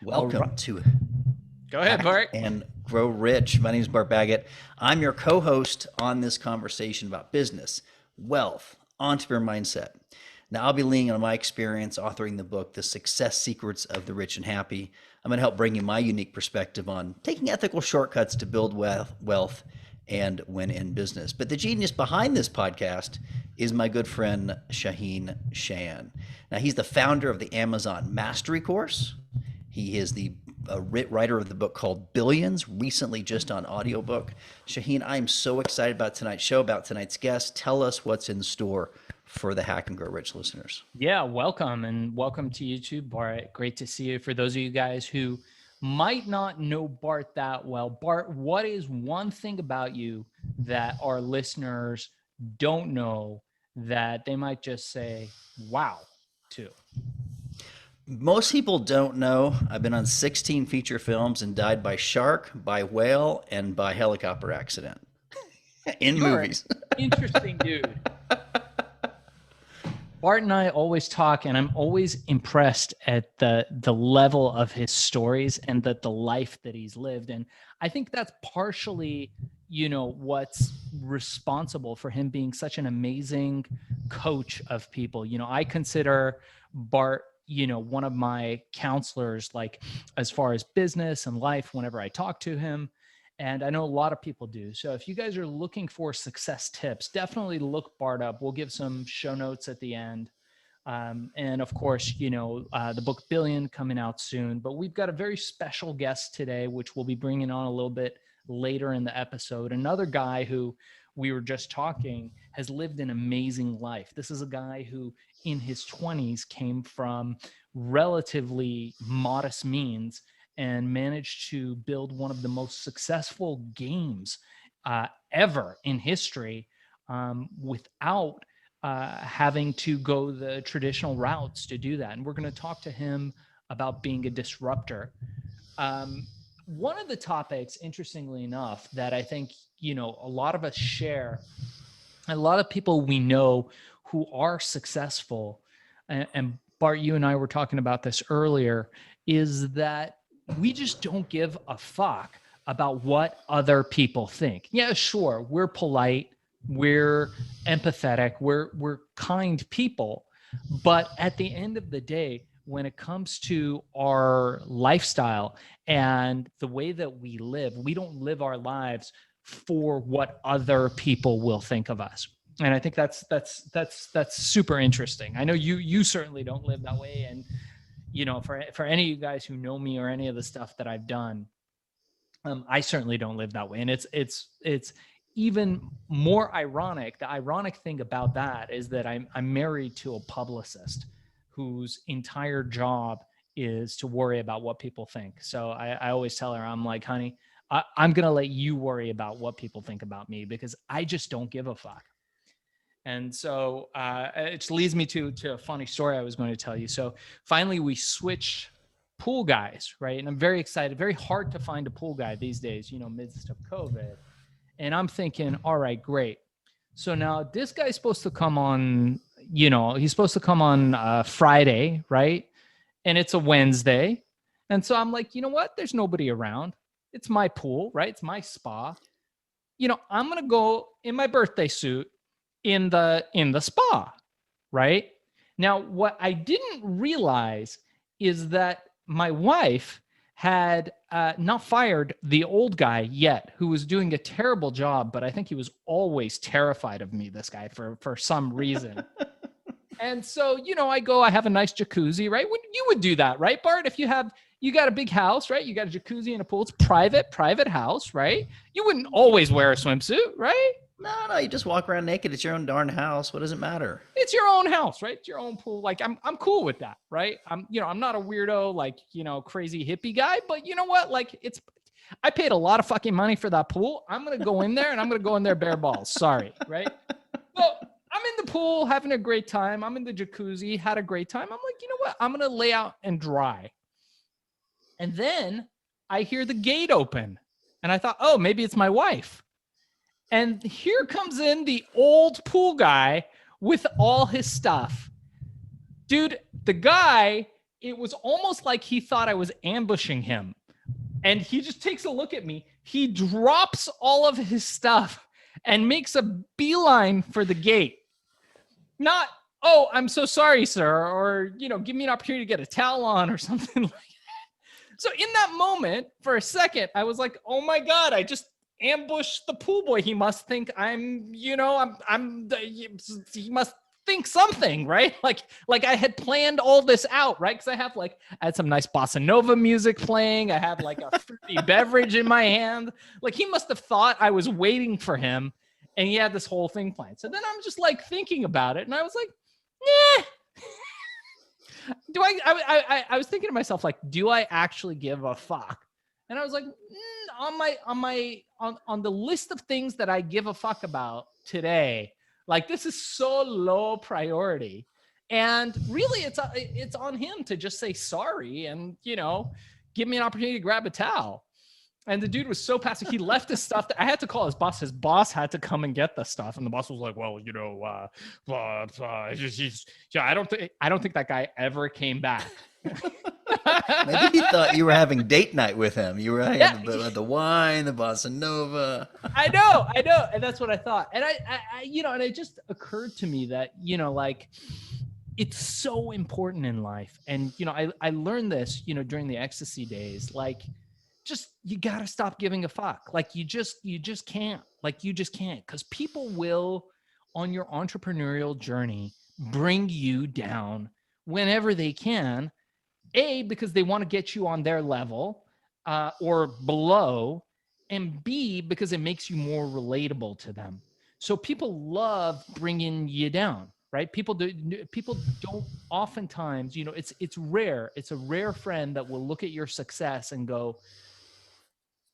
Welcome to Go ahead, Hack Bart. and Grow Rich. My name is Bart Baggett. I'm your co host on this conversation about business, wealth, entrepreneur mindset. Now, I'll be leaning on my experience authoring the book, The Success Secrets of the Rich and Happy. I'm going to help bring you my unique perspective on taking ethical shortcuts to build wealth and win in business. But the genius behind this podcast is my good friend Shaahin. Now, he's the founder of the Amazon Mastery Course. He is the writer of the book called Billions, recently just on audiobook. Shaahin, I am so excited about tonight's show, about tonight's guest. Tell us what's in store for the Hack and Grow Rich listeners. Yeah, welcome and welcome to YouTube, Bart. Great to see you. For those of you guys who might not know Bart that well, Bart, what is one thing about you that our listeners don't know that they might just say, wow, to? Most people don't know I've been on 16 feature films and died by shark, by whale, and by helicopter accident in You're an movies. interesting dude. Bart and I always talk, and I'm always impressed at the level of his stories and the life that he's lived. And I think that's partially, what's responsible for him being such an amazing coach of people. I consider Bart, one of my counselors, like as far as business and life, whenever I talk to him. And I know a lot of people do. So if you guys are looking for success tips, definitely look Bart up. We'll give some show notes at the end. And of course, the book Billion coming out soon. But we've got a very special guest today, which we'll be bringing on a little bit later in the episode. Another guy who we were just talking has lived an amazing life. This is a guy who in his 20s came from relatively modest means and managed to build one of the most successful games ever in history without having to go the traditional routes to do that. And we're going to talk to him about being a disruptor. One of the topics, interestingly enough, that I think, a lot of us share, a lot of people we know who are successful, and Bart, you and I were talking about this earlier, is that we just don't give a fuck about what other people think. Yeah, sure, we're polite, we're empathetic, we're kind people, but at the end of the day, when it comes to our lifestyle and the way that we live, we don't live our lives for what other people will think of us. And I think that's super interesting. I know you certainly don't live that way, and for any of you guys who know me or any of the stuff that I've done, I certainly don't live that way. And it's even more ironic. The ironic thing about that is that I'm married to a publicist whose entire job is to worry about what people think. So I always tell her, I'm like, honey, I'm going to let you worry about what people think about me because I just don't give a fuck. And so it leads me to a funny story I was going to tell you. So finally we switched pool guys, right? And I'm very excited. Very hard to find a pool guy these days, midst of COVID. And I'm thinking, all right, great. So now this guy's supposed to come on, he's supposed to come on Friday, right? And it's a Wednesday. And so I'm like, you know what? There's nobody around. It's my pool, right? It's my spa. I'm going to go in my birthday suit in the spa, right? Now, what I didn't realize is that my wife had not fired the old guy yet, who was doing a terrible job, but I think he was always terrified of me, this guy, for some reason. And so, I have a nice jacuzzi, right? You would do that, right, Bart? If you got a big house, right? You got a jacuzzi and a pool. It's private house, right? You wouldn't always wear a swimsuit, right? No, you just walk around naked. It's your own darn house. What does it matter? It's your own house, right? It's your own pool. Like I'm cool with that, right? I'm not a weirdo, like, crazy hippie guy, but you know what? Like I paid a lot of fucking money for that pool. I'm going to go in there and I'm going to go in there bare balls. Sorry, right? So I'm in the pool having a great time. I'm in the jacuzzi, had a great time. I'm like, you know what? I'm going to lay out and dry. And then I hear the gate open and I thought, oh, maybe it's my wife. And here comes in the old pool guy with all his stuff. Dude, the guy it was almost like he thought I was ambushing him. And he just takes a look at me. He drops all of his stuff and makes a beeline for the gate. Not, oh, I'm so sorry, sir, or, give me an opportunity to get a towel on or something like that. So in that moment, for a second, I was like, oh my God, I just ambushed the pool boy. He must think he must think something, right? Like I had planned all this out, right? Because I had some nice bossa nova music playing. I had like a fruity beverage in my hand. Like he must have thought I was waiting for him, and he had this whole thing planned. So then I'm just like thinking about it, and I was like, yeah. I was thinking to myself, like, do I actually give a fuck? And I was like, on the list of things that I give a fuck about today, like this is so low priority. And really it's on him to just say sorry and, give me an opportunity to grab a towel. And the dude was so passive. He left his stuff. I had to call his boss. His boss had to come and get the stuff. And the boss was like, "Well, I don't think that guy ever came back." Maybe he thought you were having date night with him. You were having the wine, the bossa nova. I know, and that's what I thought. And I and it just occurred to me that like it's so important in life. And I learned this during the ecstasy days, like. Just you got to stop giving a fuck. Like you just can't. Like you just can't, because people will on your entrepreneurial journey bring you down whenever they can. A, because they want to get you on their level or below, and B, because it makes you more relatable to them. So people love bringing you down, right? People don't oftentimes, it's rare. It's a rare friend that will look at your success and go,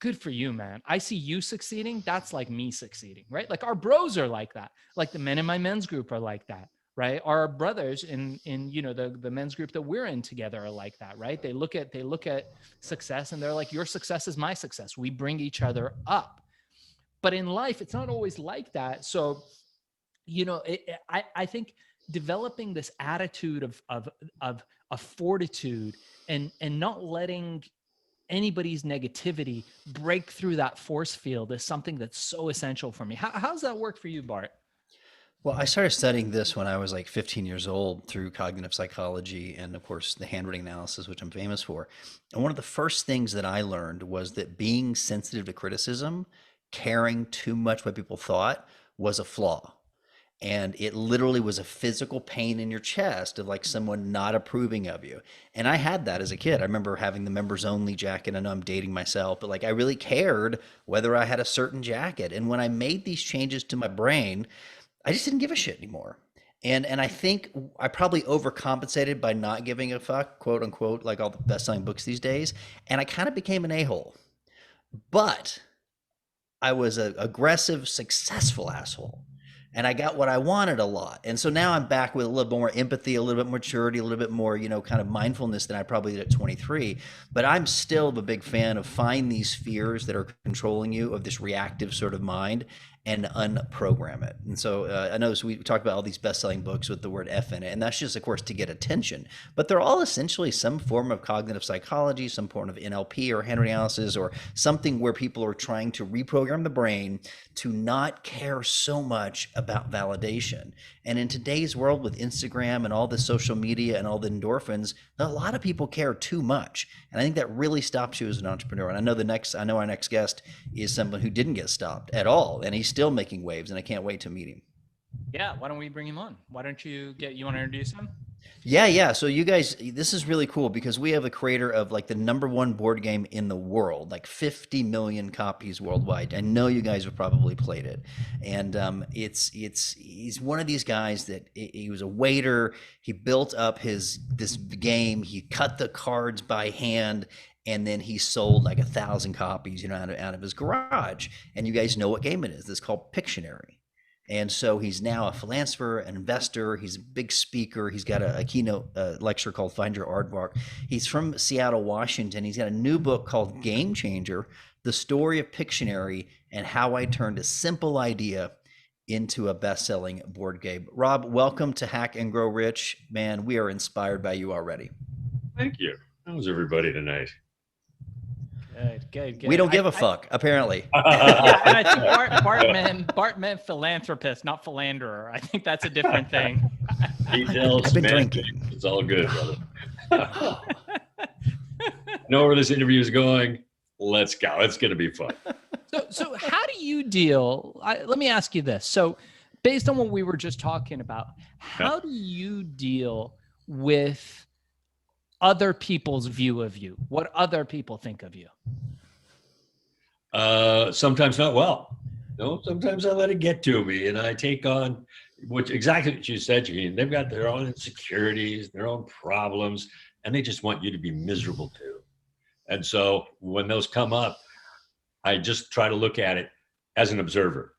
good for you, man. I see you succeeding. That's like me succeeding, right? Like our bros are like that. Like the men in my men's group are like that, right? Our brothers in the men's group that we're in together are like that, right? They look at success and they're like, your success is my success. We bring each other up. But in life, it's not always like that. So, I think developing this attitude of fortitude and not letting anybody's negativity break through that force field is something that's so essential for me. How's that work for you, Bart? Well, I started studying this when I was like 15 years old through cognitive psychology and, of course, the handwriting analysis, which I'm famous for. And one of the first things that I learned was that being sensitive to criticism, caring too much what people thought, was a flaw. And it literally was a physical pain in your chest of like someone not approving of you. And I had that as a kid. I remember having the members only jacket. I know I'm dating myself, but like I really cared whether I had a certain jacket. And when I made these changes to my brain, I just didn't give a shit anymore. And I think I probably overcompensated by not giving a fuck, quote unquote, like all the best-selling books these days. And I kind of became an a-hole. But I was an aggressive, successful asshole. And I got what I wanted a lot. And so now I'm back with a little bit more empathy, a little bit more maturity, a little bit more, kind of mindfulness than I probably did at 23. But I'm still a big fan of find these fears that are controlling you, of this reactive sort of mind, and unprogram it. And so I know we talked about all these best-selling books with the word F in it, and that's just, of course, to get attention. But they're all essentially some form of cognitive psychology, some form of NLP or handwriting analysis, or something where people are trying to reprogram the brain to not care so much about validation. And in today's world with Instagram and all the social media and all the endorphins, a lot of people care too much. And I think that really stops you as an entrepreneur. And I know our next guest is someone who didn't get stopped at all, and he's still making waves, and I can't wait to meet him. Yeah, why don't we bring him on? Why don't you want to introduce him? Yeah. So you guys, this is really cool because we have the creator of like the #1 board game in the world, like 50 million copies worldwide. I know you guys have probably played it, and he's one of these guys that he was a waiter. He built up this game. He cut the cards by hand. And then he sold like 1,000 copies, out of his garage. And you guys know what game it is. It's called Pictionary. And so he's now a philanthropist, an investor. He's a big speaker. He's got a keynote lecture called Find Your Aardvark. He's from Seattle, Washington. He's got a new book called Game Changer, The Story of Pictionary and How I Turned a Simple Idea into a best-selling board game. Rob, welcome to Hack and Grow Rich. Man, we are inspired by you already. Thank you. How's everybody tonight? Good. We don't give a fuck, apparently. Yeah, and I think Bart meant philanthropist, not philanderer. I think that's a different thing. Details, I've been semantics, drinking. it's all good, brother. I know where this interview is going. Let's go. It's going to be fun. So how do you deal? Let me ask you this. So, based on what we were just talking about, how do you deal with other people's view of you? What other people think of you? Sometimes not well. No, sometimes I let it get to me, and I take on exactly what you said, Shaahin. They've got their own insecurities, their own problems, and they just want you to be miserable too. And so when those come up, I just try to look at it as an observer,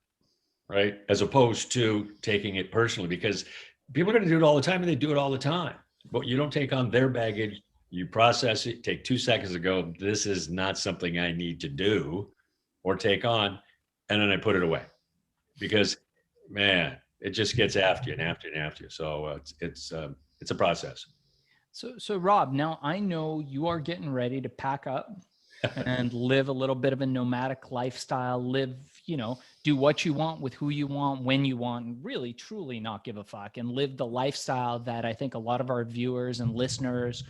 right? As opposed to taking it personally, because people are going to do it all the time and they do it all the time. But you don't take on their baggage, you process it, take 2 seconds to go, this is not something I need to do or take on, and then I put it away. Because, man, it just gets after you and after you and after you. So it's a process. So Rob, now I know you are getting ready to pack up and live a little bit of a nomadic lifestyle, do what you want with who you want, when you want, and really, truly not give a fuck, and live the lifestyle that I think a lot of our viewers and listeners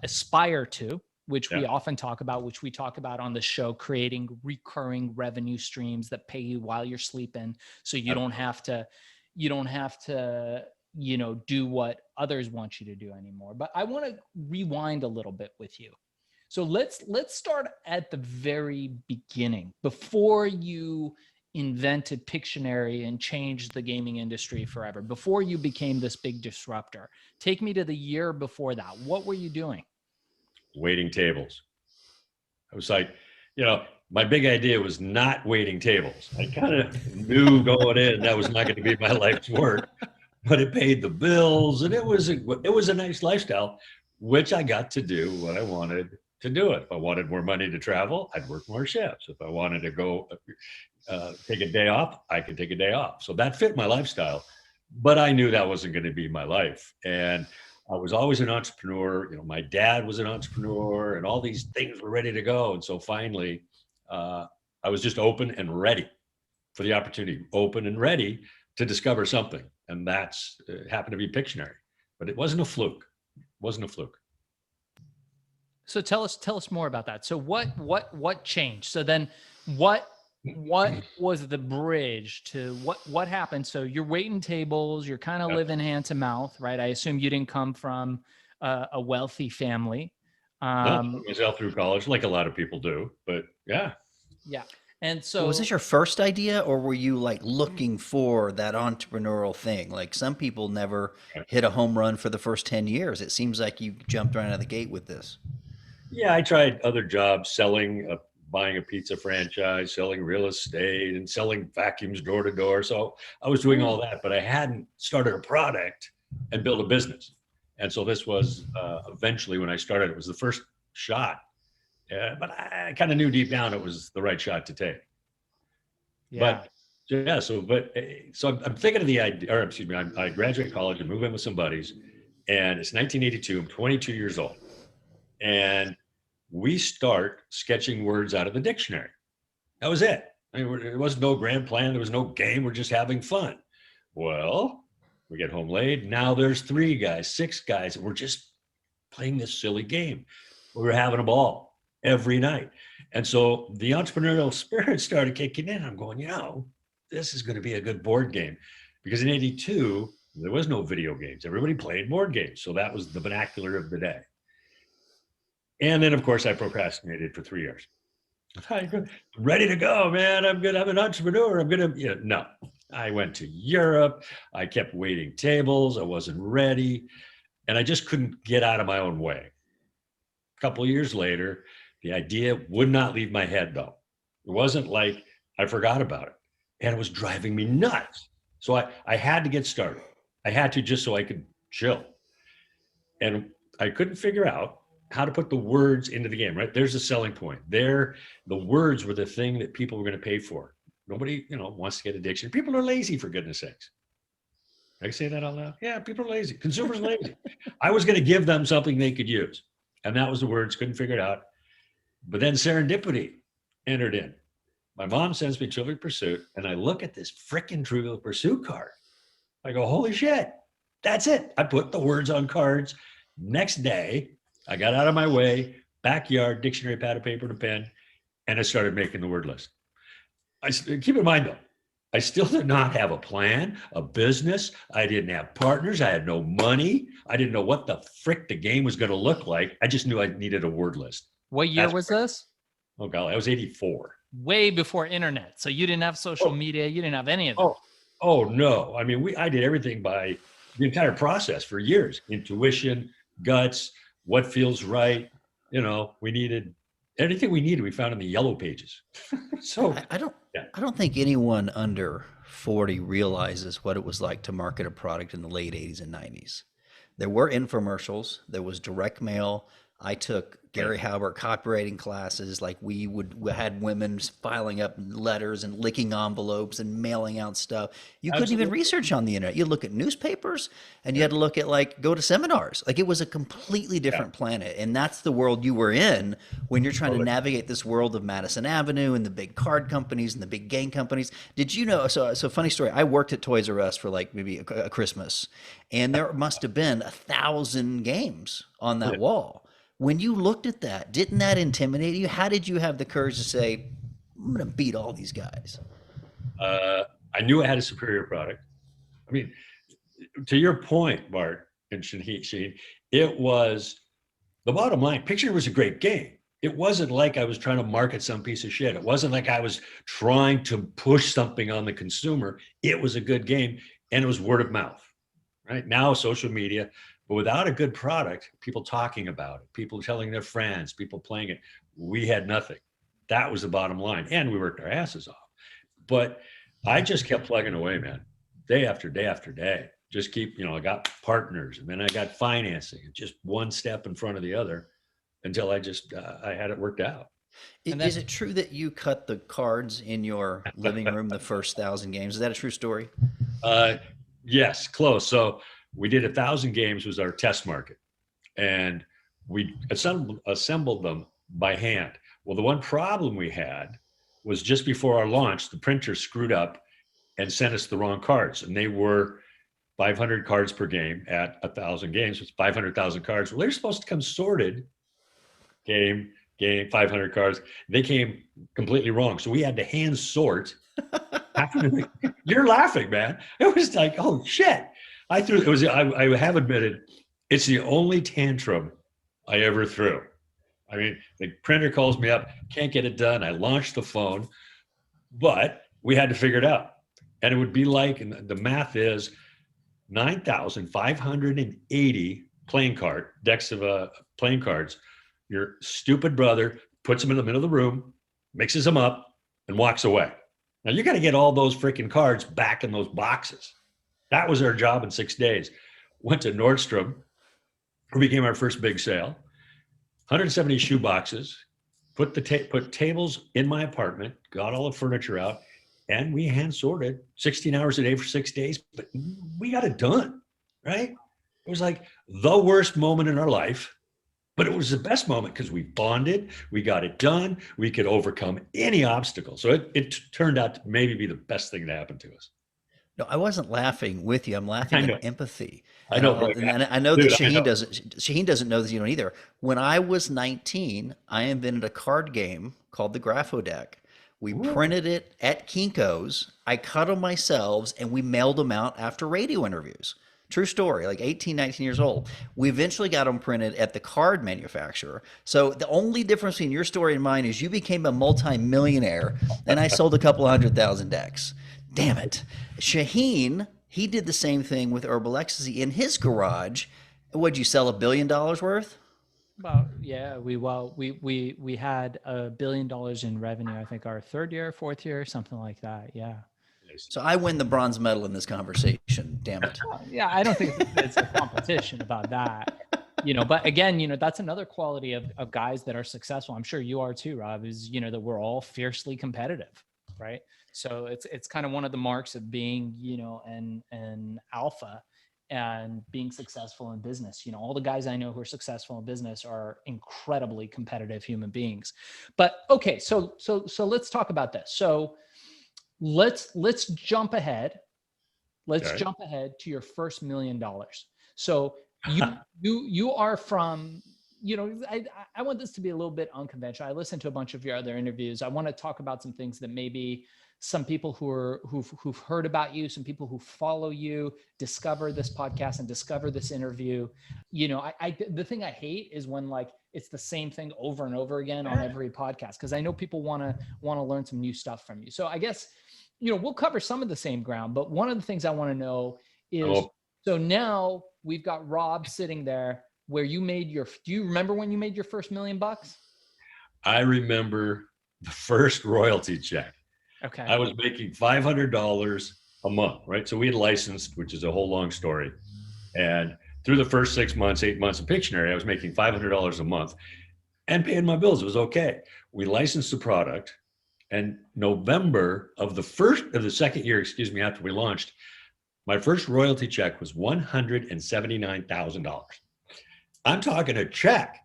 aspire to, which we often talk about, which we talk about on the show, creating recurring revenue streams that pay you while you're sleeping. So you don't have to, do what others want you to do anymore. But I want to rewind a little bit with you. So let's start at the very beginning, before you invented Pictionary and changed the gaming industry forever, before you became this big disruptor. Take me to the year before that. What were you doing? Waiting tables. I was like, my big idea was not waiting tables. I kind of knew going in that was not going to be my life's work, but it paid the bills, and it was a nice lifestyle, which I got to do what I wanted to do it. If I wanted more money to travel, I'd work more shifts. If I wanted to go take a day off, I could take a day off. So that fit my lifestyle, but I knew that wasn't going to be my life. And I was always an entrepreneur. My dad was an entrepreneur, and all these things were ready to go. And so finally, I was just open and ready for the opportunity, open and ready to discover something. And that's happened to be Pictionary, but it wasn't a fluke. So tell us more about that. So what changed? So then what was the bridge to what happened? So you're waiting tables, you're kind of living hand to mouth, right? I assume you didn't come from a wealthy family. Myself through college, like a lot of people do, but yeah. Yeah. And so was this your first idea, or were you like looking for that entrepreneurial thing? Like some people never hit a home run for the first 10 years. It seems like you jumped right out of the gate with this. Yeah, I tried other jobs, buying a pizza franchise, selling real estate, and selling vacuums door to door. So I was doing all that, but I hadn't started a product and built a business. And so this was eventually when I started, it was the first shot. But I kind of knew deep down it was the right shot to take. Yeah. So I'm thinking of the idea, or excuse me, I graduate college and move in with some buddies, and it's 1982. I'm 22 years old. And we start sketching words out of the dictionary. That was it. There was no grand plan. There was no game. We're just having fun. Well, we get home late. Now there's 3 guys, 6 guys. And we're just playing this silly game. We were having a ball every night. And so the entrepreneurial spirit started kicking in. I'm going, this is going to be a good board game. Because in 82, there was no video games. Everybody played board games. So that was the vernacular of the day. And then, of course, I procrastinated for 3 years. I'm ready to go, man. I'm an entrepreneur. No. I went to Europe. I kept waiting tables. I wasn't ready. And I just couldn't get out of my own way. A couple of years later, the idea would not leave my head, though. It wasn't like I forgot about it. And it was driving me nuts. So I had to get started. I had to, just so I could chill. And I couldn't figure out how to put the words into the game, right? There's a selling point. The words were the thing that people were going to pay for. Nobody, wants to get addiction. People are lazy, for goodness sakes. Did I say that out loud? Yeah, people are lazy. Consumers are lazy. I was going to give them something they could use. And that was the words, couldn't figure it out. But then serendipity entered in. My mom sends me Trivial Pursuit, and I look at this freaking Trivial Pursuit card. I go, holy shit, that's it. I put the words on cards. Next day, I got out of my way, backyard, dictionary, pad of paper, and a pen, and I started making the word list. Keep in mind, though, I still did not have a plan, a business. I didn't have partners. I had no money. I didn't know what the frick the game was going to look like. I just knew I needed a word list. What year was this? Oh, golly, I was 84. Way before internet. So you didn't have social media. You didn't have any of that. Oh, no. I mean, I did everything by the entire process for years. Intuition, guts, what feels right. You know, we needed anything we needed. We found in the yellow pages. So I don't think anyone under 40 realizes what it was like to market a product in the late 80s and 90s. There were infomercials. There was direct mail. I took Gary Halbert copywriting classes. Like we had women filing up letters and licking envelopes and mailing out stuff. You couldn't even research on the internet. You look at newspapers and you had to look at go to seminars. Like it was a completely different planet. And that's the world you were in when you're trying to navigate this world of Madison Avenue and the big card companies and the big game companies. Did you know? So funny story. I worked at Toys R Us for maybe a Christmas, and there must have been 1,000 games on that wall. When you looked at that, didn't that intimidate you? How did you have the courage to say, I'm going to beat all these guys? I knew I had a superior product. I mean, to your point, Bart and Shaahin, it was the bottom line. Pictionary was a great game. It wasn't like I was trying to market some piece of shit. It wasn't like I was trying to push something on the consumer. It was a good game, and it was word of mouth. Right now, social media. But without a good product, people talking about it, people telling their friends, people playing it, we had nothing. That was the bottom line. And we worked our asses off. But I just kept plugging away, man, day after day after day. Just keep, I got partners, and then I got financing, just one step in front of the other until I had it worked out. Is it true that you cut the cards in your living room the first 1,000 games? Is that a true story? Yes, close. So we did 1,000 games was our test market, and we assembled them by hand. Well, the one problem we had was just before our launch, the printer screwed up and sent us the wrong cards, and they were 500 cards per game at 1,000 games. It's 500,000 cards. Well, they're supposed to come sorted game, 500 cards. They came completely wrong. So we had to hand sort. You're laughing, man. It was like, oh shit. I have admitted it's the only tantrum I ever threw. I mean, the printer calls me up, can't get it done. I launched the phone, but we had to figure it out. And it would be like, and the math is 9,580 decks of playing cards. Your stupid brother puts them in the middle of the room, mixes them up, and walks away. Now you got to get all those freaking cards back in those boxes. That was our job in 6 days. Went to Nordstrom, who became our first big sale. 170 shoe boxes, put tables in my apartment, got all the furniture out, and we hand sorted 16 hours a day for 6 days, but we got it done, right? It was like the worst moment in our life, but it was the best moment because we bonded, we got it done, we could overcome any obstacle. So it turned out to maybe be the best thing to happen to us. No, I wasn't laughing with you. I'm laughing at empathy. I know. And I know that Shaahin doesn't know this, you don't either. When I was 19, I invented a card game called the Grapho Deck. We printed it at Kinko's. I cut them myself, and we mailed them out after radio interviews. True story, like 18, 19 years old. We eventually got them printed at the card manufacturer. So the only difference between your story and mine is you became a multi-millionaire, and I sold a couple 100,000 decks. Damn it. Shaahin, he did the same thing with Herbal Ecstasy in his garage. What'd you sell, $1 billion worth? Well, yeah, we had $1 billion in revenue. I think our third year, fourth year, something like that. Yeah. So I win the bronze medal in this conversation. Damn it. Yeah, I don't think it's a competition about that. But again, that's another quality of guys that are successful. I'm sure you are too, Rob, is, that we're all fiercely competitive. right? So it's kind of one of the marks of being, an alpha and being successful in business. All the guys I know who are successful in business are incredibly competitive human beings. But okay, so let's talk about this. So let's jump ahead. Let's Okay. jump ahead to your first $1 million. So you are from, I want this to be a little bit unconventional. I listened to a bunch of your other interviews. I want to talk about some things that maybe some people who've heard about you, some people who follow you, discover this podcast and discover this interview. The thing I hate is when like it's the same thing over and over again on every podcast, because I know people want to learn some new stuff from you. So I guess, we'll cover some of the same ground, but one of the things I want to know is, so now we've got Rob sitting there where do you remember when you made your first $1 million? I remember the first royalty check. Okay. I was making $500 a month, right? So we had licensed, which is a whole long story. And through the first 6 months, 8 months of Pictionary, I was making $500 a month and paying my bills. It was okay. We licensed the product, and November of the second year, after we launched, my first royalty check was $179,000. I'm talking a check.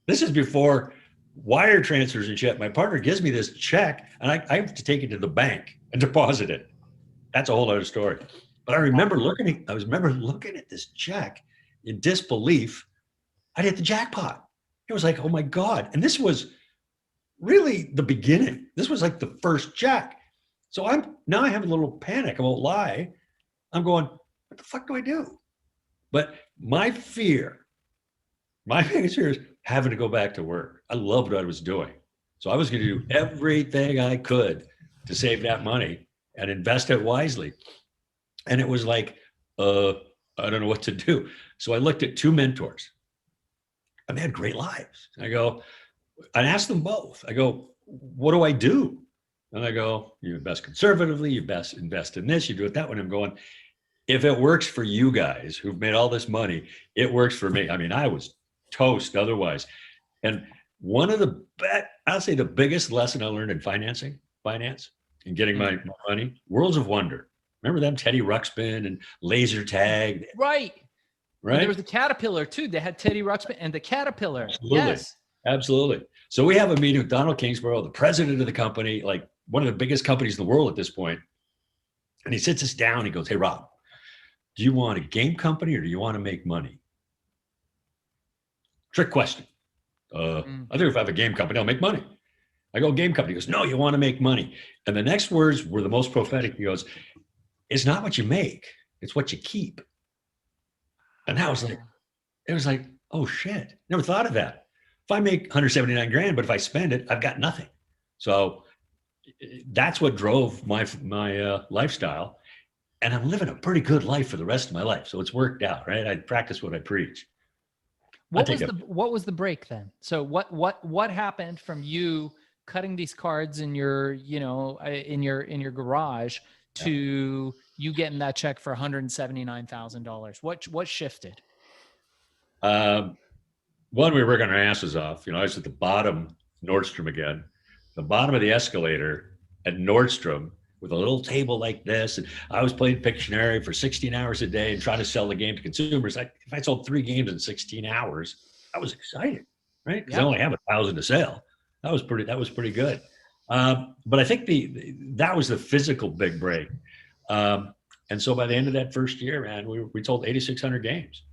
This is before wire transfers and shit. My partner gives me this check, and I have to take it to the bank and deposit it. That's a whole other story. But I remember looking at this check in disbelief. I'd hit the jackpot. It was like, oh my God. And this was really the beginning. This was like the first check. So now I have a little panic. I won't lie. I'm going, what the fuck do I do? But my biggest fear is having to go back to work. I loved what I was doing. So I was going to do everything I could to save that money and invest it wisely. And it was like, I don't know what to do. So I looked at two mentors, and they had great lives. I asked them both. I go, what do I do? And I go, you invest conservatively, you best invest in this, you do it that way. And I'm going, if it works for you guys who've made all this money, it works for me. I mean, I was toast otherwise. And one of I'll say the biggest lesson I learned in finance and getting my money, Worlds of Wonder. Remember them, Teddy Ruxpin and laser tag? Right. Right. And there was the Caterpillar too. They had Teddy Ruxpin and the Caterpillar. Absolutely. Yes. Absolutely. So we have a meeting with Donald Kingsborough, the president of the company, like one of the biggest companies in the world at this point. And he sits us down. He goes, hey, Rob, do you want a game company or do you want to make money? Trick question. I think if I have a game company, I'll make money. I go, game company. He goes, no, you want to make money. And the next words were the most prophetic. He goes, it's not what you make, it's what you keep. And I was like, it was like, oh shit, never thought of that. If I make 179 grand, but if I spend it, I've got nothing. So that's what drove my lifestyle. And I'm living a pretty good life for the rest of my life. So it's worked out, right? I practice what I preach. What was the break then? So what happened from you cutting these cards in your, in your garage to you getting that check for $179,000? What shifted? One, we were working our asses off. I was at the bottom, Nordstrom again, the bottom of the escalator at Nordstrom with a little table like this. And I was playing Pictionary for 16 hours a day and trying to sell the game to consumers. If I sold 3 games in 16 hours, I was excited, right? Because I only have 1,000 to sell. That was pretty good. But I think that was the physical big break. And so by the end of that first year, man, we sold 8,600 games.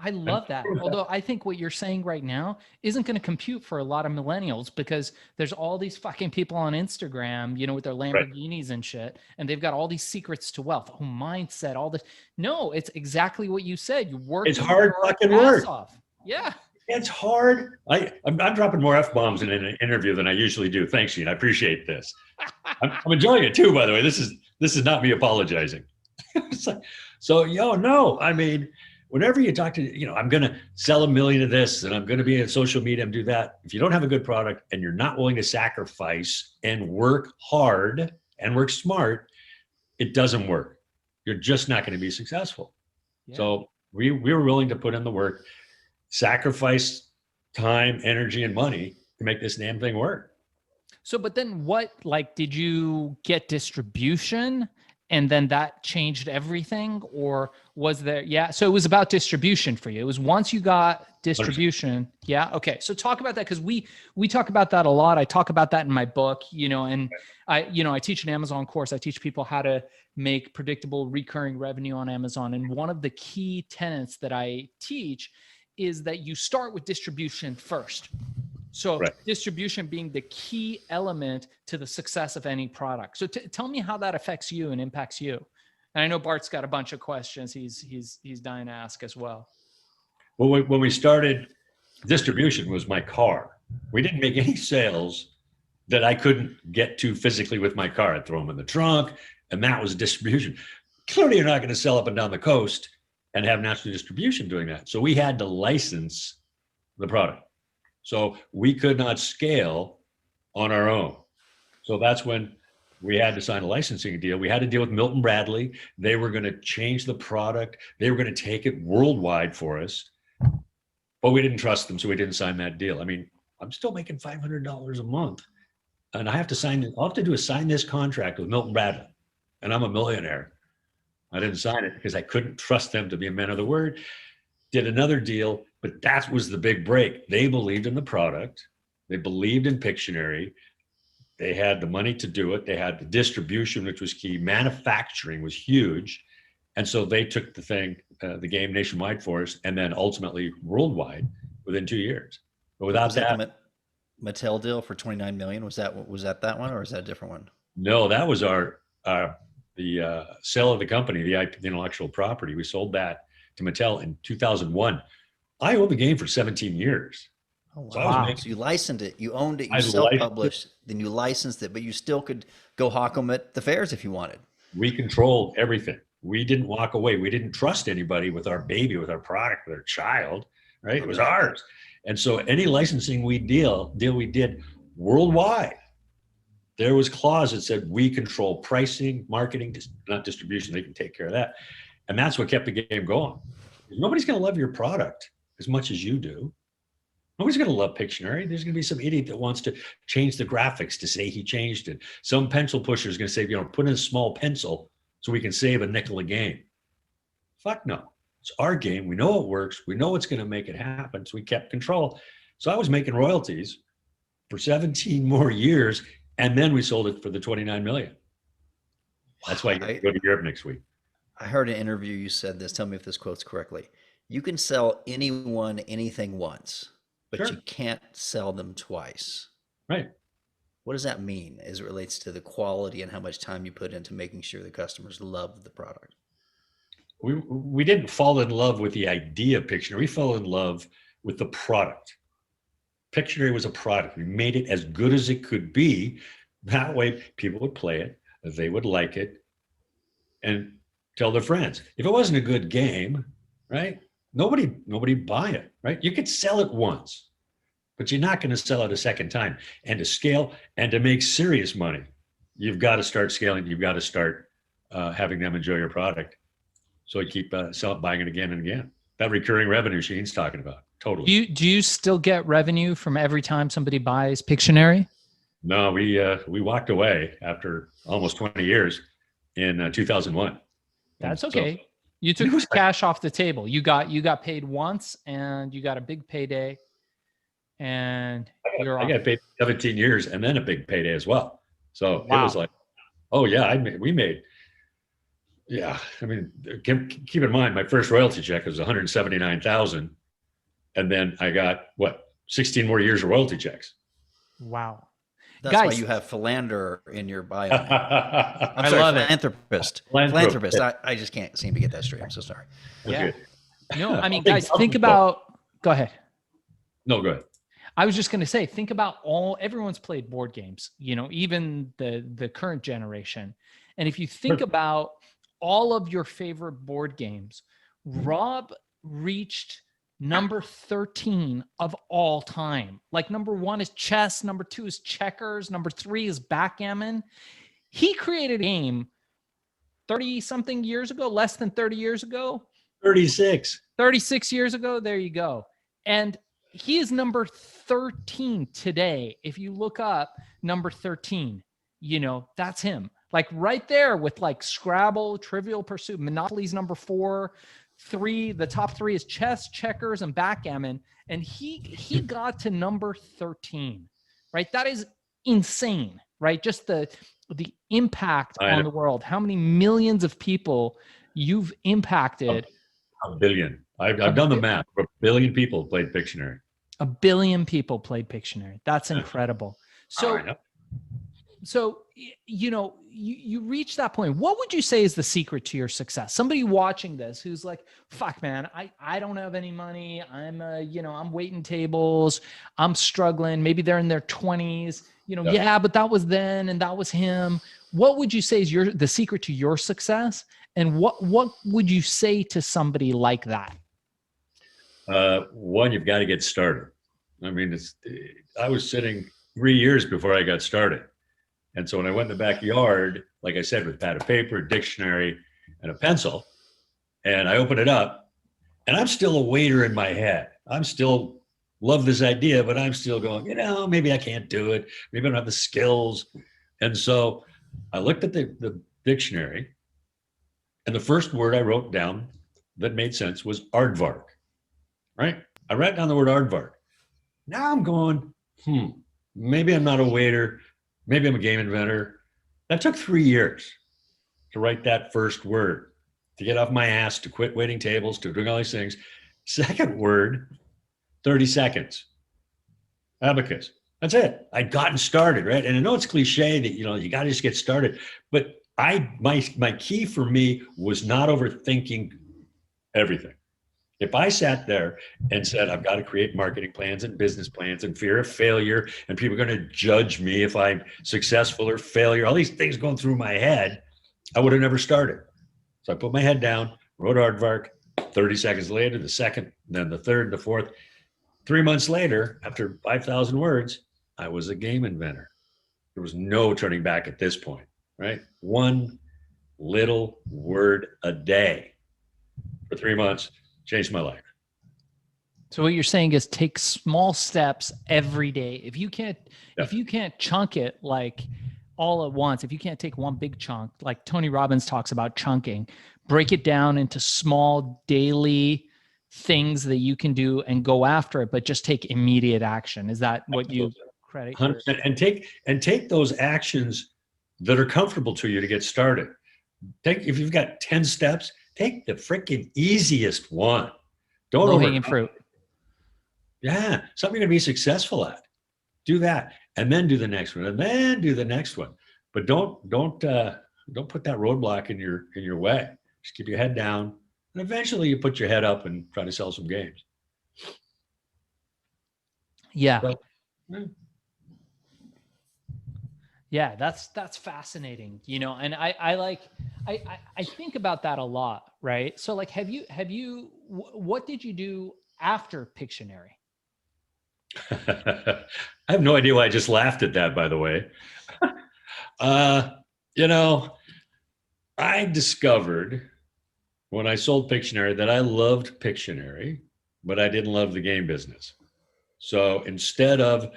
I love that. Although I think what you're saying right now isn't going to compute for a lot of millennials, because there's all these fucking people on Instagram, with their Lamborghinis and shit, and they've got all these secrets to wealth, mindset, all this. No, it's exactly what you said. You work. It's hard fucking work. Off. Yeah. It's hard. I'm dropping more F-bombs in an interview than I usually do. Thanks, Shane. I appreciate this. I'm enjoying it too, by the way. This is not me apologizing. I mean, whenever you talk to, I'm going to sell 1 million of this and I'm going to be on social media and do that. If you don't have a good product and you're not willing to sacrifice and work hard and work smart, it doesn't work. You're just not going to be successful. Yeah. So we were willing to put in the work, sacrifice time, energy, and money to make this damn thing work. So, but then what, like, did you get distribution and then that changed everything? Or was there, yeah. So it was about distribution for you. It was once you got distribution. Yeah. Okay. So talk about that. Cause we talk about that a lot. I talk about that in my book, and I teach an Amazon course. I teach people how to make predictable recurring revenue on Amazon. And one of the key tenets that I teach is that you start with distribution first. So Right. distribution being the key element to the success of any product. So tell me how that affects you and impacts you. And I know Bart's got a bunch of questions he's dying to ask as well. Well, when we started, distribution was my car. We didn't make any sales that I couldn't get to physically with my car. I'd throw them in the trunk, and that was distribution. Clearly, you're not going to sell up and down the coast and have national distribution doing that. So we had to license the product. So we could not scale on our own. So that's when we had to sign a licensing deal. We had to deal with Milton Bradley. They were going to change the product. They were going to take it worldwide for us, but we didn't trust them. So we didn't sign that deal. I mean, I'm still making $500 a month, and I have to all I have to do is sign this contract with Milton Bradley, and I'm a millionaire. I didn't sign it because I couldn't trust them to be a man of the word. Did another deal, but that was the big break. They believed in the product. They believed in Pictionary. They had the money to do it. They had the distribution, which was key. Manufacturing was huge. And so they took the game nationwide for us, and then ultimately worldwide within 2 years. But without that, the Mattel deal for 29 million, was that that one, or is that a different one? No, that was the sale of the company, the intellectual property. We sold that to Mattel in 2001. I owned the game for 17 years. Oh, wow. So you licensed it, you owned it, you self-published, then you licensed it, but you still could go hawk them at the fairs if you wanted. We controlled everything. We didn't walk away. We didn't trust anybody with our baby, with our product, with our child, right? It was ours. And so any licensing we did worldwide, there was clause that said we control pricing, marketing, not distribution. They can take care of that. And that's what kept the game going. Nobody's going to love your product as much as you do. Nobody's going to love Pictionary. There's going to be some idiot that wants to change the graphics to say he changed it. Some pencil pusher is going to say, put in a small pencil so we can save a nickel a game. Fuck no. It's our game. We know it works. We know what's going to make it happen. So we kept control. So I was making royalties for 17 more years. And then we sold it for the 29 million. That's why you go to Europe next week. I heard an interview, you said this, tell me if this quote's correctly. You can sell anyone anything once, but Sure. You can't sell them twice. Right. What does that mean as it relates to the quality and how much time you put into making sure the customers love the product? We didn't fall in love with the idea of Pictionary. We fell in love with the product. Pictionary was a product. We made it as good as it could be. That way people would play it, they would like it, and tell their friends. If it wasn't a good game, right? Nobody buy it, right? You could sell it once, but you're not going to sell it a second time. And to scale and to make serious money, you've got to start scaling. You've got to start having them enjoy your product. So you keep buying it again and again. That recurring revenue Shane's talking about. Totally. Do you still get revenue from every time somebody buys Pictionary? No, we walked away after almost 20 years in 2001. That's okay. So, you took cash off the table. You got paid once, and you got a big payday, and I got paid 17 years and then a big payday as well. So It was like, oh yeah, we made. Yeah, I mean, keep in mind, my first royalty check was 179,000, and then I got 16 more years of royalty checks. Wow. That's why you have philanderer in your bio. I'm sorry, love philanthropist. Philanthropist. I just can't seem to get that straight. I'm so sorry. Yeah. No, I mean, guys, think about. Go ahead. No, go ahead. I was just going to say, think about everyone's played board games. Even the current generation, and if you think about all of your favorite board games, Rob reached number 13 of all time. Like number 1 is chess, number 2 is checkers, number 3 is backgammon. He created a game 30 something years ago, less than 30 years ago. 36 years ago. There you go. And he is number 13 today. If you look up number 13, that's him. Like right there with like Scrabble, Trivial Pursuit, Monopoly's number 4, 3, the top 3 is chess, checkers, and backgammon. And he got to number 13, right? That is insane, right? Just the impact on the world, how many millions of people you've impacted. A billion. I've done the math. A billion people played Pictionary. A billion people played Pictionary. That's incredible. So, you reach that point. What would you say is the secret to your success? Somebody watching this who's like, fuck, man, I don't have any money. I'm waiting tables. I'm struggling. Maybe they're in their 20s. Yeah, but that was then and that was him. What would you say is the secret to your success? And what would you say to somebody like that? One, you've got to get started. I mean, I was sitting 3 years before I got started. And so when I went in the backyard, like I said, with a pad of paper, a dictionary, and a pencil, and I opened it up, and I'm still a waiter in my head. I'm still love this idea, but I'm still going, maybe I can't do it. Maybe I don't have the skills. And so I looked at the dictionary, and the first word I wrote down that made sense was aardvark, right? I wrote down the word aardvark. Now I'm going, maybe I'm not a waiter. Maybe I'm a game inventor. That took 3 years to write that first word, to get off my ass, to quit waiting tables, to doing all these things. Second word, 30 seconds. Abacus. That's it. I'd gotten started, right? And I know it's cliche that, you got to just get started. But my key for me was not overthinking everything. If I sat there and said, I've got to create marketing plans and business plans and fear of failure, and people are going to judge me if I'm successful or failure, all these things going through my head, I would have never started. So I put my head down, wrote aardvark. 30 seconds later, the second, then the third, the fourth. 3 months later, after 5,000 words, I was a game inventor. There was no turning back at this point, right? One little word a day for 3 months. Changed my life. So what you're saying is take small steps every day. If you can't chunk it like all at once, if you can't take one big chunk, like Tony Robbins talks about chunking, break it down into small daily things that you can do and go after it, but just take immediate action. Is that what you credit? 100%. And take those actions that are comfortable to you to get started. If you've got 10 steps, take the freaking easiest one. Don't low-hanging fruit. Yeah, something you're going to be successful at. Do that, and then do the next one, and then do the next one. But don't put that roadblock in your way. Just keep your head down, and eventually you put your head up and try to sell some games. Yeah. So, yeah, that's fascinating, and I think about that a lot, right? So like, what did you do after Pictionary? I have no idea why I just laughed at that, by the way. I discovered when I sold Pictionary that I loved Pictionary, but I didn't love the game business. So instead of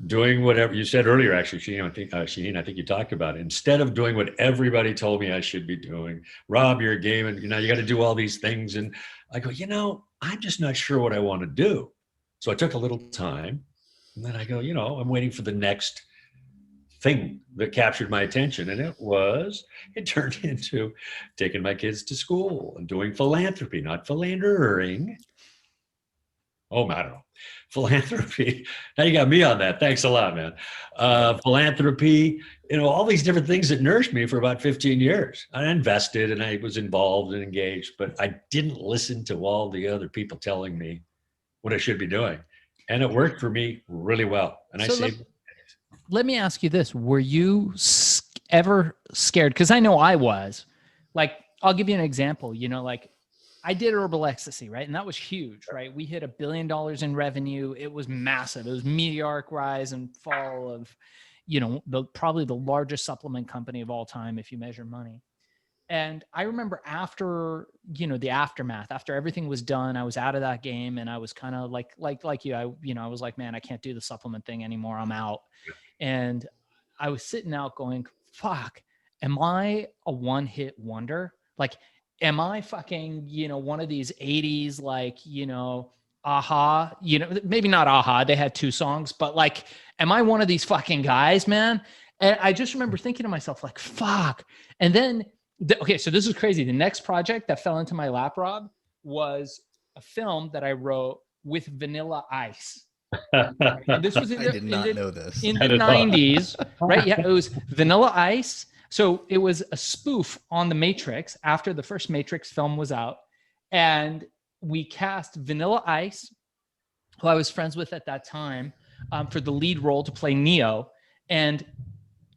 doing whatever you said earlier, actually, Shaahin, I think you talked about it. Instead of doing what everybody told me I should be doing, Rob, you're a game and you got to do all these things. And I go, I'm just not sure what I want to do. So I took a little time and then I go, I'm waiting for the next thing that captured my attention. And it turned into taking my kids to school and doing philanthropy, not philandering. Oh, I don't know. Philanthropy. Now you got me on that. Thanks a lot, man. Philanthropy, all these different things that nourished me for about 15 years. I invested and I was involved and engaged, but I didn't listen to all the other people telling me what I should be doing. And it worked for me really well. And let me ask you this. Were you ever scared? Because I know I was. Like, I'll give you an example. I did herbal ecstasy, right? And that was huge, right? We hit $1 billion in revenue. It was massive. It was meteoric rise and fall of, probably the largest supplement company of all time, if you measure money. And I remember after, the aftermath, after everything was done, I was out of that game and I was kind of like you, I was like, man, I can't do the supplement thing anymore. I'm out. And I was sitting out going, fuck, am I a one-hit wonder? Like, am I fucking, one of these 80s, like, Aha, maybe not Aha, they had 2 songs, but like, am I one of these fucking guys, man? And I just remember thinking to myself, like, fuck. And then, okay, so this is crazy. The next project that fell into my lap, Rob, was a film that I wrote with Vanilla Ice. And this was I did not know this. in the 90s, right? Yeah, it was Vanilla Ice. So it was a spoof on The Matrix after the first Matrix film was out. And we cast Vanilla Ice, who I was friends with at that time, for the lead role to play Neo. And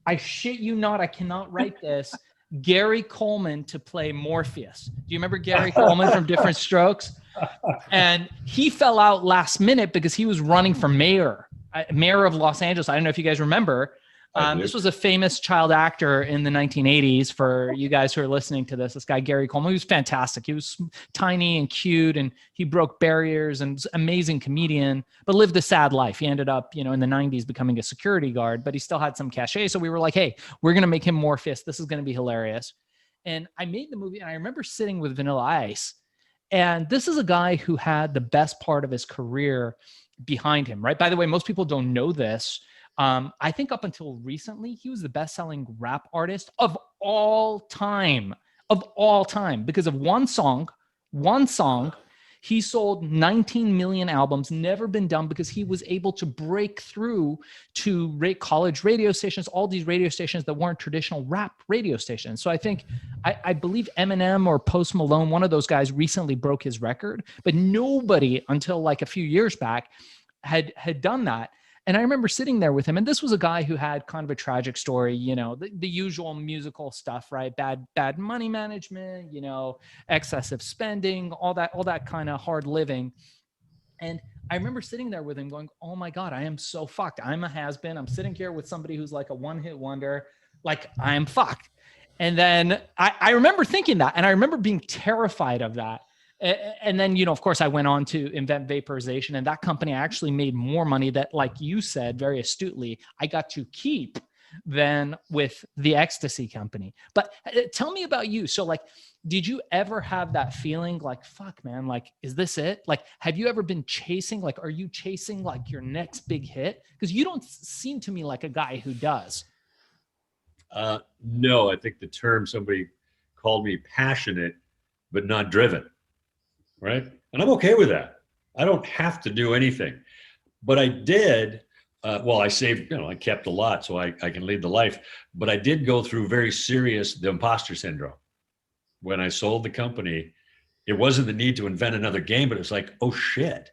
I shit you not, I cannot write this, Gary Coleman to play Morpheus. Do you remember Gary Coleman from Different Strokes? And he fell out last minute because he was running for mayor of Los Angeles. I don't know if you guys remember. This was a famous child actor in the 1980s for you guys who are listening to this. This guy, Gary Coleman, he was fantastic. He was tiny and cute, and he broke barriers and was an amazing comedian, but lived a sad life. He ended up, in the 90s becoming a security guard, but he still had some cachet. So we were like, hey, we're going to make him Morpheus. This is going to be hilarious. And I made the movie, and I remember sitting with Vanilla Ice. And this is a guy who had the best part of his career behind him, right? By the way, most people don't know this. I think up until recently, he was the best-selling rap artist of all time, because of one song. He sold 19 million albums, never been done, because he was able to break through to college radio stations, all these radio stations that weren't traditional rap radio stations. So I think, I believe Eminem or Post Malone, one of those guys, recently broke his record, but nobody until like a few years back had done that. And I remember sitting there with him, and this was a guy who had kind of a tragic story, the usual musical stuff, right? Bad money management, excessive spending, all that kind of hard living. And I remember sitting there with him going, oh my God, I am so fucked. I'm a has-been. I'm sitting here with somebody who's like a one-hit wonder. Like, I am fucked. And then I remember thinking that, and I remember being terrified of that. And then, of course, I went on to invent vaporization, and that company actually made more money that, like you said very astutely, I got to keep than with the ecstasy company. But tell me about you. So like, did you ever have that feeling like, fuck, man, like, is this it? Like, have you ever been chasing, like, are you chasing like your next big hit? Because you don't seem to me like a guy who does. No, I think the term somebody called me passionate, but not driven. Right. And I'm okay with that. I don't have to do anything, but I did. I saved, I kept a lot so I can lead the life, but I did go through the imposter syndrome. When I sold the company, it wasn't the need to invent another game, but it was like, oh shit,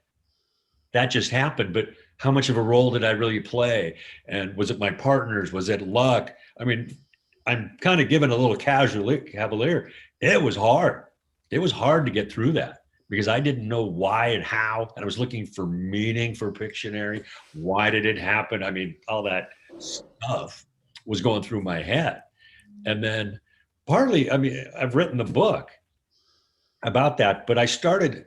that just happened. But how much of a role did I really play? And was it my partners? Was it luck? I mean, I'm kind of giving a little cavalier. It was hard. It was hard to get through that, because I didn't know why and how, and I was looking for meaning for Pictionary. Why did it happen? I mean, all that stuff was going through my head. And then partly, I've written the book about that, but I started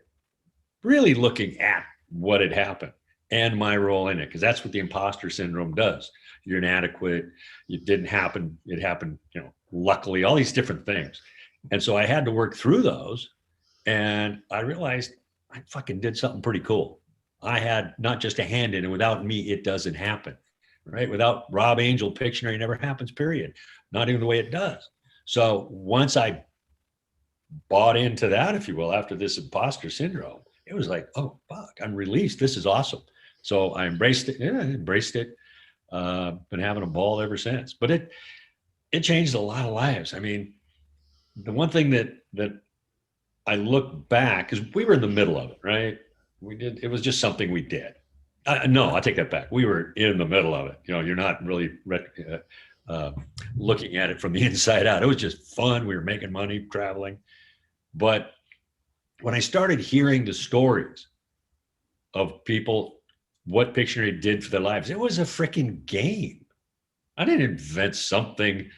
really looking at what had happened and my role in it, because that's what the imposter syndrome does. You're inadequate. It didn't happen. It happened, luckily, all these different things. And so I had to work through those. And I realized I fucking did something pretty cool. I had not just a hand in it. Without me, it doesn't happen, right? Without Rob Angel, Pictionary never happens, period. Not even the way it does. So once I bought into that, if you will, after this imposter syndrome, it was like, oh, fuck, I'm released. This is awesome. So I embraced it. Been having a ball ever since. But it changed a lot of lives. I mean, the one thing that I look back, because we were in the middle of it, right? It was just something we did. No, I take that back. We were in the middle of it. You're not really looking at it from the inside out. It was just fun. We were making money, traveling. But when I started hearing the stories of people, what Pictionary did for their lives, it was a freaking game. I didn't invent something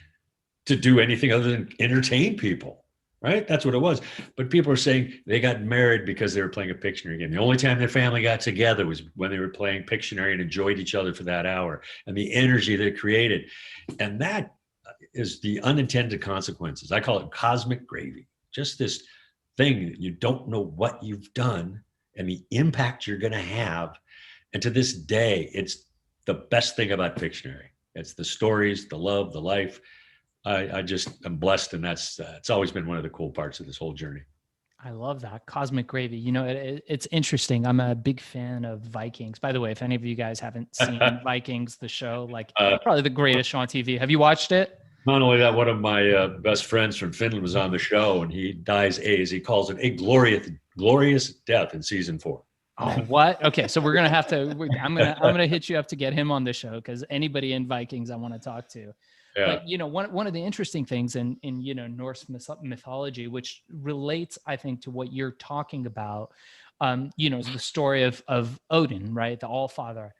to do anything other than entertain people. right? That's what it was. But people are saying they got married because they were playing a Pictionary game. The only time their family got together was when they were playing Pictionary and enjoyed each other for that hour and the energy that it created. And that is the unintended consequences. I call it cosmic gravy. Just this thing that you don't know what you've done and the impact you're going to have. And to this day, it's the best thing about Pictionary. It's the stories, the love, the life. I just am blessed, and that's it's always been one of the cool parts of this whole journey. I love that cosmic gravy. You know, it's interesting. I'm a big fan of Vikings. By the way, if any of you guys haven't seen Vikings, the show, like probably the greatest show on TV. Have you watched it? Not only that, one of my best friends from Finland was on the show, and he dies as he calls it a glorious death in season 4. Oh, what? Okay, so we're gonna have to. I'm gonna hit you up to get him on the show, because anybody in Vikings I want to talk to. Yeah. But you know, one of the interesting things in you know, Norse mythology, which relates, I think, to what you're talking about, you know, is the story of Odin, right, the All-Father,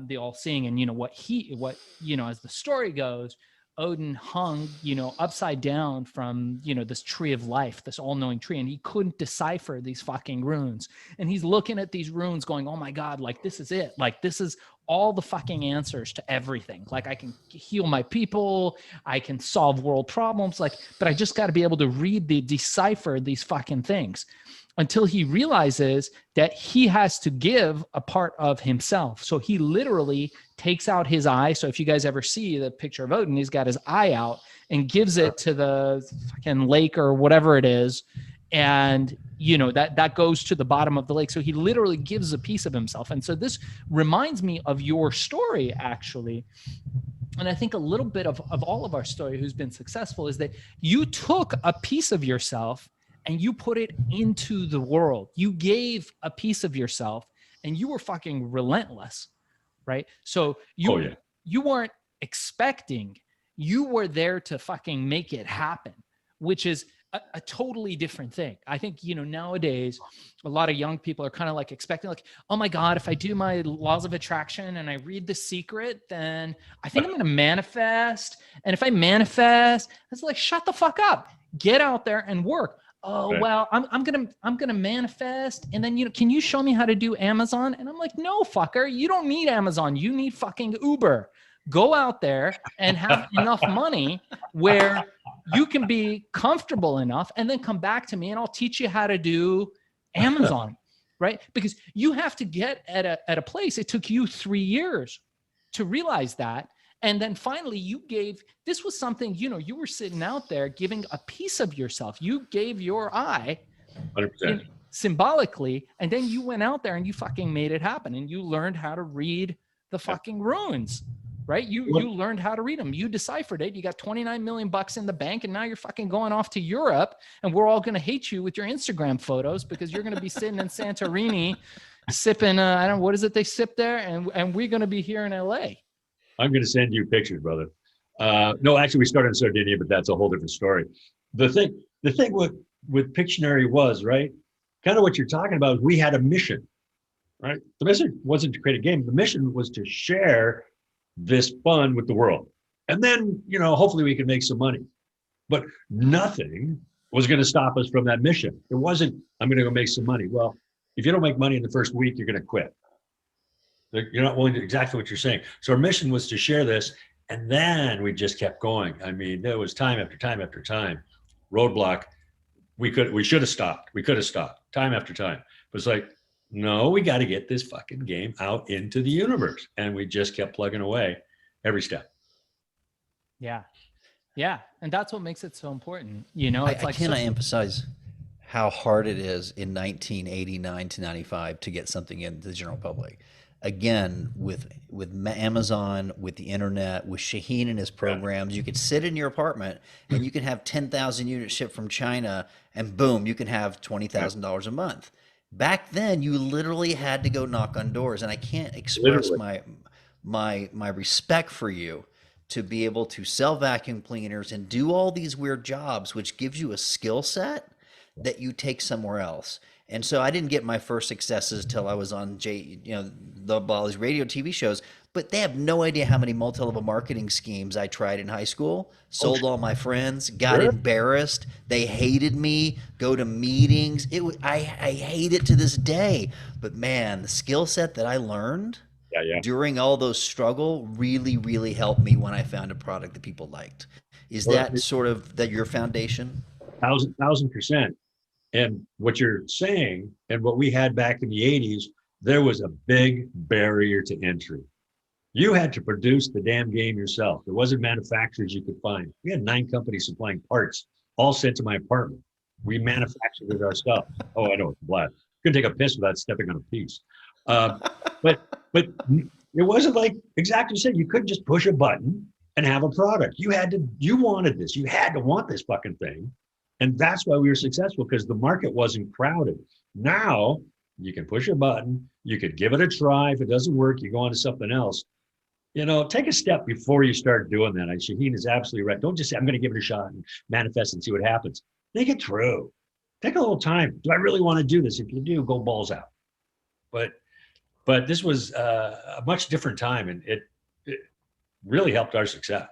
the All-Seeing, and you know what you know, as the story goes, Odin hung, you know, upside down from, you know, this tree of life, this all-knowing tree, and he couldn't decipher these fucking runes. And he's looking at these runes going, oh my God, like this is it. Like this is all the fucking answers to everything. Like I can heal my people, I can solve world problems, like, but I just got to be able to decipher these fucking things. Until he realizes that he has to give a part of himself. So he literally takes out his eye. So if you guys ever see the picture of Odin, he's got his eye out and gives it to the fucking lake or whatever it is. And, you know, that goes to the bottom of the lake. So he literally gives a piece of himself. And so this reminds me of your story, actually. And I think a little bit of all of our story who's been successful is that you took a piece of yourself and you put it into the world. You gave a piece of yourself and you were fucking relentless, right? So you weren't expecting, you were there to fucking make it happen, which is a totally different thing. I think, you know, nowadays, a lot of young people are kind of like expecting like, oh my God, if I do my laws of attraction and I read The Secret, then I think I'm going to manifest. And if I manifest, it's like, shut the fuck up, get out there and work. Oh, right. Well, I'm gonna manifest, and then, you know, can you show me how to do Amazon? And I'm like, no, fucker, you don't need Amazon. You need fucking Uber. Go out there and have enough money where you can be comfortable enough, and then come back to me, and I'll teach you how to do Amazon, right? Because you have to get at a place. It took you 3 years to realize that. And then finally this was something, you know, you were sitting out there giving a piece of yourself. You gave your eye 100%. Symbolically, and then you went out there and you fucking made it happen. And you learned how to read the fucking runes, right? You learned how to read them. You deciphered it. You got 29 million bucks in the bank, and now you're fucking going off to Europe, and we're all going to hate you with your Instagram photos because you're going to be sitting in Santorini sipping, I don't know, what is it they sip there? And we're going to be here in LA. I'm going to send you pictures, brother. No, actually, we started in Sardinia, but that's a whole different story. The thing with Pictionary was, right, kind of what you're talking about. We had a mission, right? The mission wasn't to create a game. The mission was to share this fun with the world. And then, you know, hopefully we could make some money. But nothing was going to stop us from that mission. It wasn't, I'm going to go make some money. Well, if you don't make money in the first week, you're going to quit. You're not willing to, exactly what you're saying. So our mission was to share this, and then we just kept going. I mean, there was time after time after time, roadblock. We should have stopped. We could have stopped time after time. But it's like, no, we got to get this fucking game out into the universe. And we just kept plugging away every step. Yeah. Yeah. And that's what makes it so important. You know, it's I cannot emphasize how hard it is in 1989 to 95 to get something into the general public. Again, with Amazon, with the internet, with Shaahin and his programs, you could sit in your apartment and you can have 10,000 units shipped from China, and boom, you can have $20,000 a month. Back then, you literally had to go knock on doors, and I can't express my respect for you to be able to sell vacuum cleaners and do all these weird jobs, which gives you a skill set that you take somewhere else. And so I didn't get my first successes till I was on all these radio TV shows, but they have no idea how many multi-level marketing schemes I tried in high school, sold all my friends, got Sure. embarrassed. They hated me, go to meetings. I hate it to this day. But man, the skill set that I learned Yeah, yeah. during all those struggle really, really helped me when I found a product that people liked. Is Well, that sort of that your foundation? thousand percent. And what you're saying, and what we had back in the 80s, there was a big barrier to entry. You had to produce the damn game yourself. There wasn't manufacturers you could find. We had 9 companies supplying parts, all sent to my apartment. We manufactured it ourselves. Oh, I know, it's a blast. Couldn't take a piss without stepping on a piece. Uh, but it wasn't like exactly you said. You couldn't just push a button and have a product. You wanted this. You had to want this fucking thing. And that's why we were successful, because the market wasn't crowded. Now you can push a button, you could give it a try. If it doesn't work, you go on to something else. Take a step before you start doing that. Shaahin is absolutely right. Don't just say, I'm going to give it a shot and manifest and see what happens. Think it through. Take a little time. Do I really want to do this? If you do, go balls out. But this was a much different time, and it really helped our success.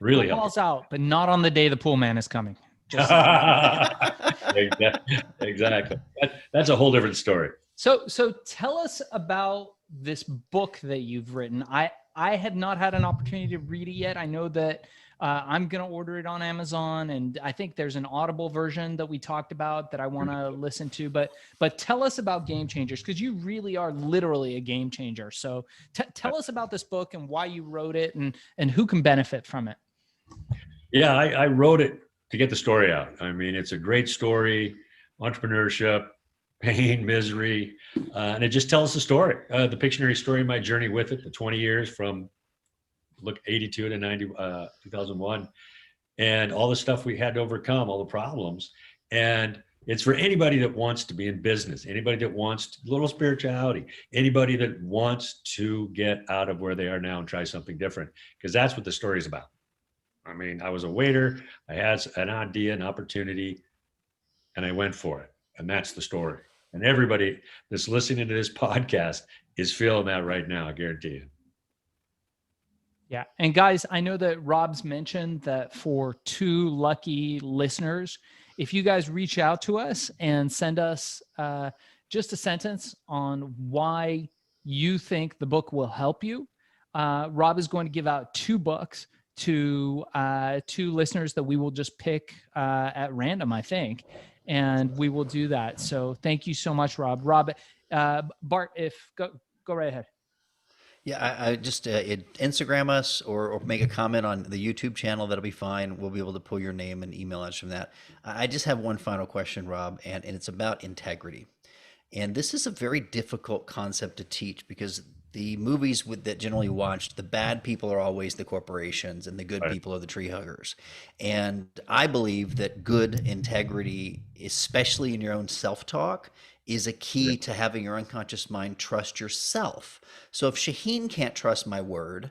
Really helped. Balls out, but not on the day the pool man is coming. Just exactly. That's a whole different story. So tell us about this book that you've written. I have not had an opportunity to read it yet. I know that I'm going to order it on Amazon, and I think there's an Audible version that we talked about that I want to listen to. But tell us about Game Changers, because you really are literally a game changer. So tell us about this book and why you wrote it, and who can benefit from it. Yeah, I wrote it to get the story out. I mean, it's a great story, entrepreneurship, pain, misery, and it just tells the story, the Pictionary story, my journey with it, the 20 years from 82 to 2001, and all the stuff we had to overcome, all the problems. And it's for anybody that wants to be in business, anybody that wants a little spirituality, anybody that wants to get out of where they are now and try something different, because that's what the story is about. I mean, I was a waiter, I had an idea, an opportunity, and I went for it. And that's the story. And everybody that's listening to this podcast is feeling that right now, I guarantee you. Yeah. And guys, I know that Rob's mentioned that for 2 lucky listeners, if you guys reach out to us and send us just a sentence on why you think the book will help you, Rob is going to give out 2 books to 2 listeners that we will just pick at random, I think. And we will do that. So thank you so much, Rob. Rob, Bart, go right ahead. Yeah, I just Instagram us or make a comment on the YouTube channel. That'll be fine. We'll be able to pull your name and email us from that. I just have one final question, Rob, and it's about integrity. And this is a very difficult concept to teach, because the movies that generally watched, the bad people are always the corporations and the good people are the tree huggers. And I believe that good integrity, especially in your own self-talk, is a key to having your unconscious mind trust yourself. So if Shaahin can't trust my word,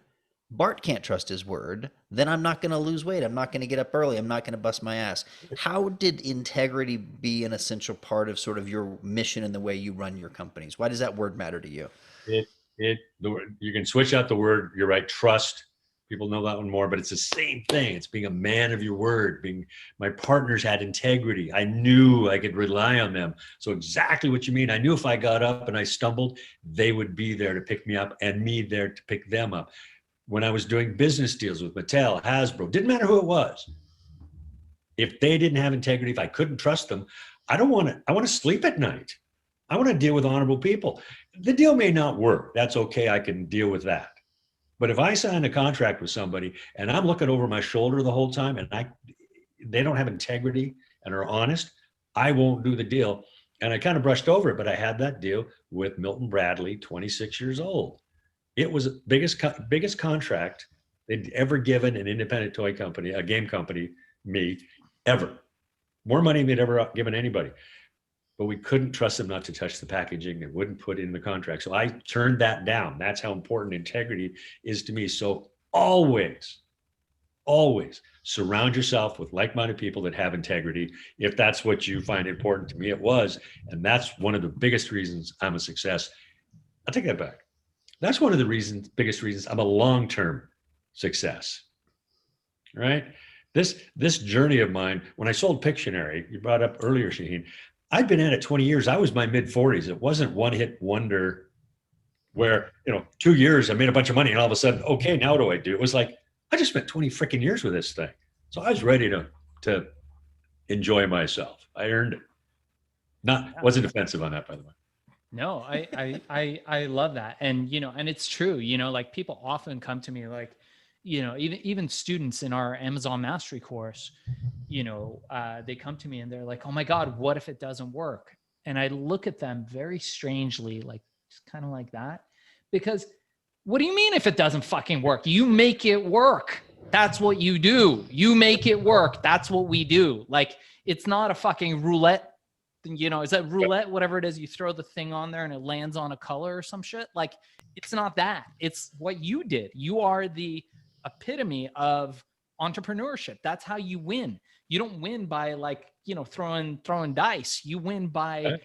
Bart can't trust his word, then I'm not going to lose weight. I'm not going to get up early. I'm not going to bust my ass. How did integrity be an essential part of sort of your mission and the way you run your companies? Why does that word matter to you? You can switch out the word. You're right. Trust. People know that one more, but it's the same thing. It's being a man of your word. My partners had integrity. I knew I could rely on them. So exactly what you mean. I knew if I got up and I stumbled, they would be there to pick me up and me there to pick them up. When I was doing business deals with Mattel, Hasbro, didn't matter who it was. If they didn't have integrity, if I couldn't trust them, I want to sleep at night. I want to deal with honorable people. The deal may not work. That's okay. I can deal with that. But if I sign a contract with somebody and I'm looking over my shoulder the whole time and they don't have integrity and are honest, I won't do the deal. And I kind of brushed over it, but I had that deal with Milton Bradley, 26 years old. It was the biggest contract they'd ever given an independent toy company, a game company, me, ever. More money than they'd ever given anybody. But we couldn't trust them not to touch the packaging and wouldn't put it in the contract. So I turned that down. That's how important integrity is to me. So always surround yourself with like-minded people that have integrity. If that's what you find important, to me it was. And that's one of the biggest reasons I'm a success. I'll take that back. That's one of the biggest reasons I'm a long-term success, right? This journey of mine, when I sold Pictionary, you brought up earlier, Shaahin, I've been at it 20 years. I was my mid-40s. It wasn't one-hit wonder where, 2 years I made a bunch of money and all of a sudden, okay, now what do I do? It was like, I just spent 20 freaking years with this thing. So I was ready to enjoy myself. I earned it. Wasn't offensive on that, by the way. No, I love that. And, and it's true, like people often come to me like, even students in our Amazon mastery course, they come to me and they're like, oh my God, what if it doesn't work? And I look at them very strangely, like just kind of like that, because what do you mean if it doesn't fucking work? You make it work. That's what you do. You make it work. That's what we do. Like, it's not a fucking roulette. Is that roulette, whatever it is, you throw the thing on there and it lands on a color or some shit? Like, it's not that. It's what you did. You are the epitome of entrepreneurship. That's how you win. You don't win by like, throwing dice. You win by,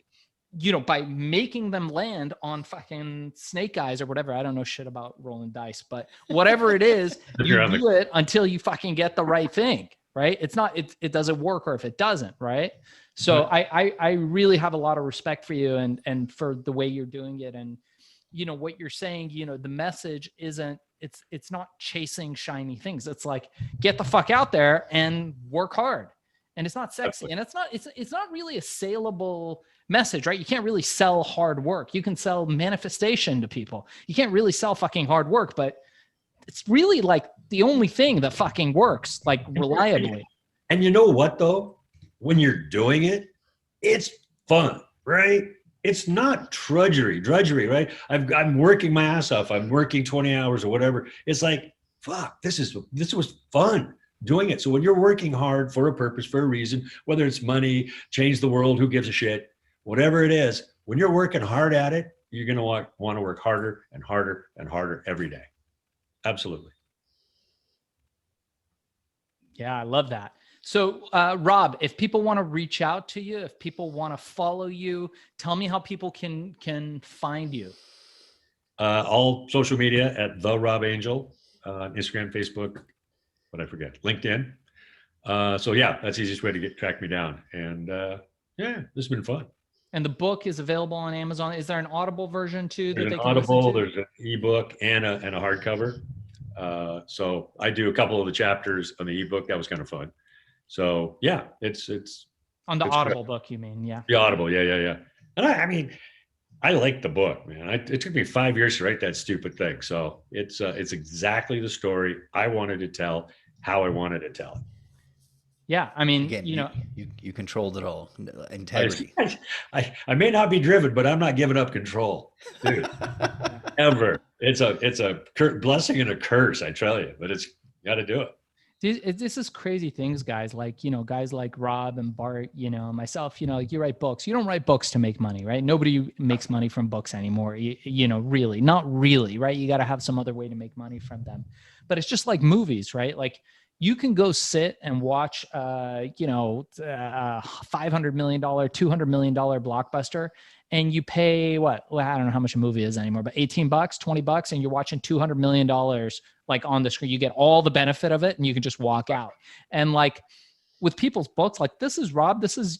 by making them land on fucking snake eyes or whatever. I don't know shit about rolling dice, but whatever it is, you do it until you fucking get the right thing, right? It's not, it doesn't work or if it doesn't, right? So I really have a lot of respect for you and for the way you're doing it. And, what you're saying, the message isn't, it's not chasing shiny things. It's like, get the fuck out there and work hard. And it's not sexy. And it's not really a saleable message, right? You can't really sell hard work. You can sell manifestation to people. You can't really sell fucking hard work, but it's really like the only thing that fucking works, like reliably. And you know what though? When you're doing it, it's fun, right? It's not drudgery, right? I'm working my ass off. I'm working 20 hours or whatever. It's like, fuck, this was fun doing it. So when you're working hard for a purpose, for a reason, whether it's money, change the world, who gives a shit, whatever it is, when you're working hard at it, you're going to want to work harder and harder and harder every day. Absolutely. Yeah, I love that. So, Rob, if people want to reach out to you, if people want to follow you, tell me how people can find you. All social media at the Rob Angel, Instagram, Facebook, what I forget, LinkedIn. So yeah, that's the easiest way to track me down. And yeah, this has been fun. And the book is available on Amazon. Is there an Audible version too? There's an Audible, there's an ebook and a hardcover. So I do a couple of the chapters on the ebook. That was kind of fun. So yeah, it's on the Audible book, you mean? Yeah. The Audible. Yeah. And I mean, I like the book, man. It took me 5 years to write that stupid thing. So it's exactly the story I wanted to tell, how I wanted to tell it. Yeah. I mean, again, you controlled it all. Integrity. I may not be driven, but I'm not giving up control, dude. Ever. It's a blessing and a curse, I tell you, but it's got to do it. This is crazy things, guys, like, guys like Rob and Bart, myself, like you write books. You don't write books to make money, right? Nobody makes money from books anymore. Really, not really, right? You got to have some other way to make money from them. But it's just like movies, right? Like you can go sit and watch, $500 million, $200 million blockbuster, and you pay what? Well, I don't know how much a movie is anymore, but $18, $20, and you're watching $200 million like on the screen. You get all the benefit of it and you can just walk out. And like with people's books, like this is Rob, this is,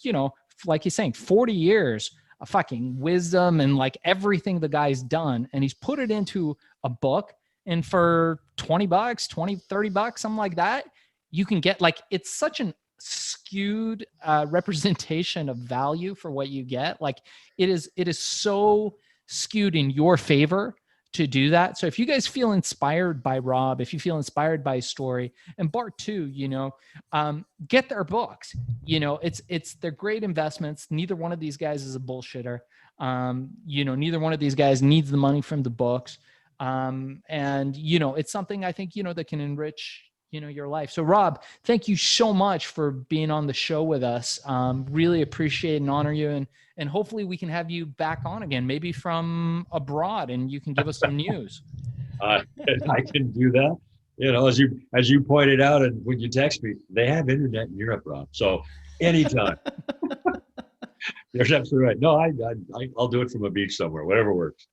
like he's saying, 40 years of fucking wisdom and like everything the guy's done. And he's put it into a book, and for $20, $30, something like that, you can get like, it's such an skewed representation of value for what you get. Like it is so skewed in your favor to do that. So if you guys feel inspired by Rob, if you feel inspired by his story, and Bart too, get their books. They're great investments. Neither one of these guys is a bullshitter. Neither one of these guys needs the money from the books. It's something I think, that can enrich, your life. So Rob, thank you so much for being on the show with us. Really appreciate and honor you. And hopefully we can have you back on again, maybe from abroad, and you can give us some news. I can do that. As you pointed out, and when you text me, they have internet in Europe, Rob. So anytime. You're absolutely right. No, I'll do it from a beach somewhere, whatever works.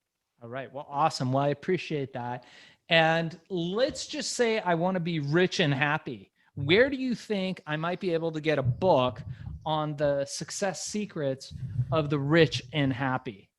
All right. Well, awesome. Well, I appreciate that. And let's just say I want to be rich and happy. Where do you think I might be able to get a book on the success secrets of the rich and happy?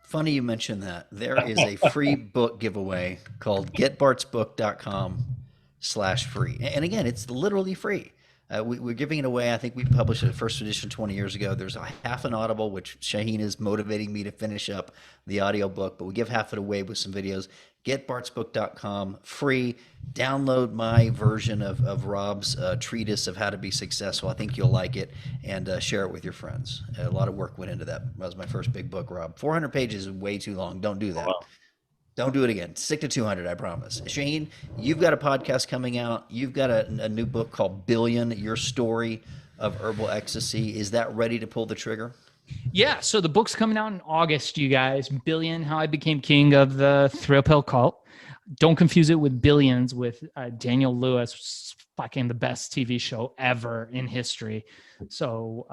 Funny you mentioned that. There is a free book giveaway called getbartsbook.com/free. And again, it's literally free. We're giving it away. I think we published it first edition 20 years ago. There's a half an Audible, which Shaahin is motivating me to finish up the audio book, but we give half it away with some videos. Getbartsbook.com free. Download my version of Rob's treatise of how to be successful. I think you'll like it, and share it with your friends. A lot of work went into that. That was my first big book, Rob. 400 pages is way too long. Don't do that. Wow. Don't do it again. Stick to 200, I promise. Shane, you've got a podcast coming out. You've got a new book called Billion, Your Story of Herbal Ecstasy. Is that ready to pull the trigger? Yeah. So the book's coming out in August, you guys. Billion, How I Became King of the Thrill Pill Cult. Don't confuse it with Billions with Daniel Lewis, fucking the best TV show ever in history. So,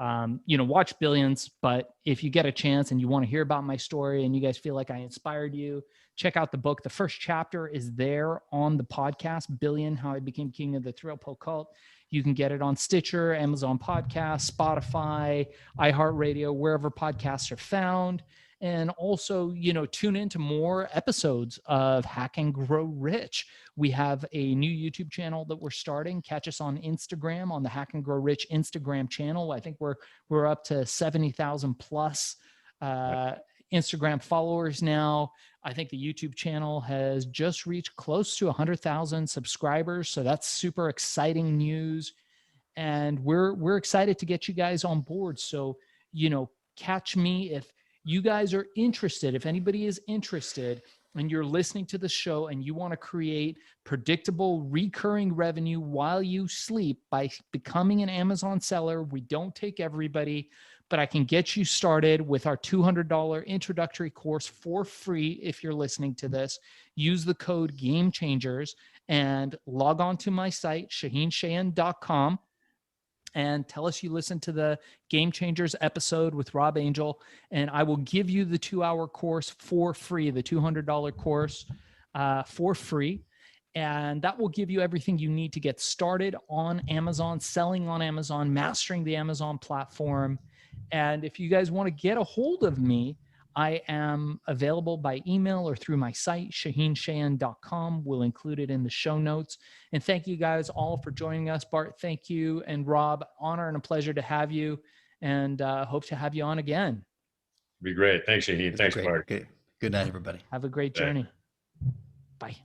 watch Billions. But if you get a chance and you want to hear about my story and you guys feel like I inspired you, check out the book. The first chapter is there on the podcast, Billion, How I Became King of the Thrill Pill Cult. You can get it on Stitcher, Amazon Podcasts, Spotify, iHeartRadio, wherever podcasts are found. And also, tune into more episodes of Hack and Grow Rich. We have a new YouTube channel that we're starting. Catch us on Instagram on the Hack and Grow Rich Instagram channel. I think we're up to 70,000 plus Instagram followers now. I think the YouTube channel has just reached close to 100,000 subscribers. So that's super exciting news. And we're excited to get you guys on board. So, catch me if you guys are interested. If anybody is interested and you're listening to the show and you want to create predictable recurring revenue while you sleep by becoming an Amazon seller, we don't take everybody, but I can get you started with our $200 introductory course for free. If you're listening to this, use the code Game Changers and log on to my site, ShaahinShayan.com, and tell us you listened to the Game Changers episode with Rob Angel, and I will give you the 2-hour course for free, the $200 course for free. And that will give you everything you need to get started on Amazon, selling on Amazon, mastering the Amazon platform. And if you guys want to get a hold of me, I am available by email or through my site, ShaahinShayan.com. We'll include it in the show notes. And thank you guys all for joining us. Bart, thank you. And Rob, honor and a pleasure to have you, and hope to have you on again. Be great. Thanks, Shaahin. Thanks, Great. Bart. Good night, everybody. Have a great journey. Bye.